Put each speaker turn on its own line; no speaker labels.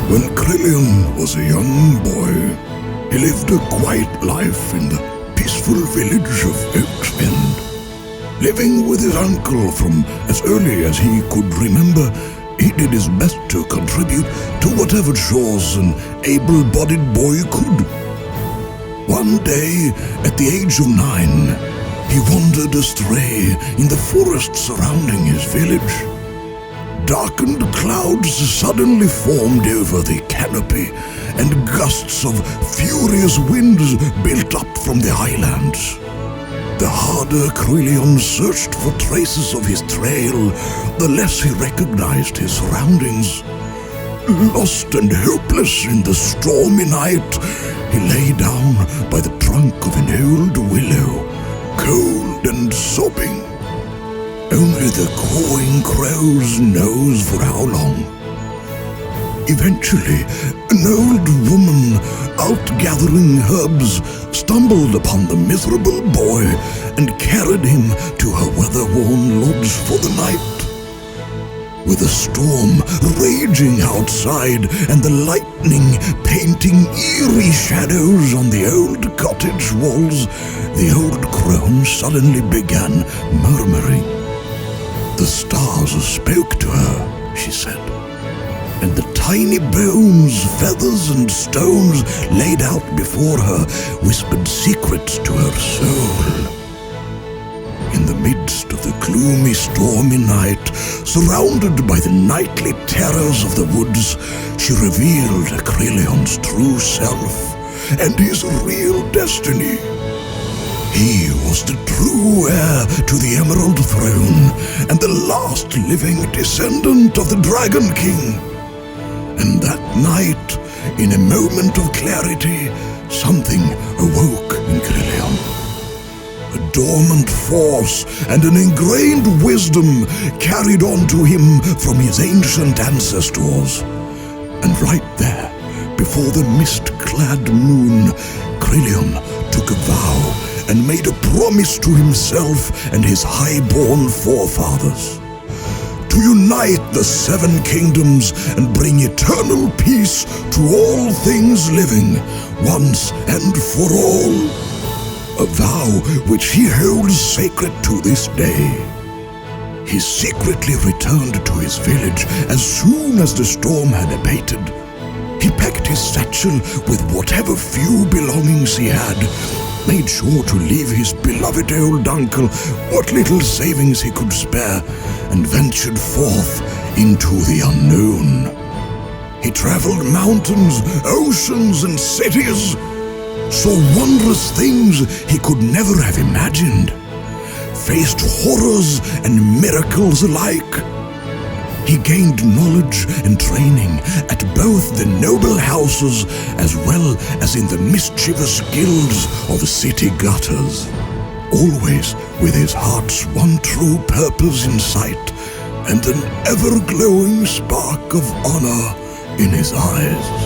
When Chrileon was a young boy, he lived a quiet life in the peaceful village of Oak's End. Living with his uncle from as early as he could remember, he did his best to contribute to whatever chores an able-bodied boy could. One day, at the age of 9, he wandered astray in the forest surrounding his village. Darkened clouds suddenly formed over the canopy, and gusts of furious winds built up from the highlands. The harder Chrileon searched for traces of his trail, the less he recognized his surroundings. Lost and hopeless in the stormy night, he lay down by the trunk of an old willow, cold and sobbing. Only the cawing crows knows for how long. Eventually, an old woman, out gathering herbs, stumbled upon the miserable boy and carried him to her weather-worn lodge for the night. With a storm raging outside and the lightning painting eerie shadows on the old cottage walls, the old crone suddenly began murmuring. "The stars spoke to her," she said, "and the tiny bones, feathers, and stones laid out before her whispered secrets to her soul." In the midst of the gloomy, stormy night, surrounded by the nightly terrors of the woods, she revealed Chrileon's true self and his real destiny. He was the true heir to the Emerald Throne and the last living descendant of the Dragon King. And that night, in a moment of clarity, something awoke in Chrileon. A dormant force and an ingrained wisdom carried on to him from his ancient ancestors. And right there, before the mist-clad moon, Chrileon took a vow and made a promise to himself and his high-born forefathers to unite the 7 kingdoms and bring eternal peace to all things living, once and for all. A vow which he holds sacred to this day. He secretly returned to his village as soon as the storm had abated. He packed his satchel with whatever few belongings he had, made sure to leave his beloved old uncle what little savings he could spare, and ventured forth into the unknown. He traveled mountains, oceans, and cities, saw wondrous things he could never have imagined, faced horrors and miracles alike. He gained knowledge and training at both the noble houses as well as in the mischievous guilds of city gutters, always with his heart's one true purpose in sight and an ever-glowing spark of honor in his eyes.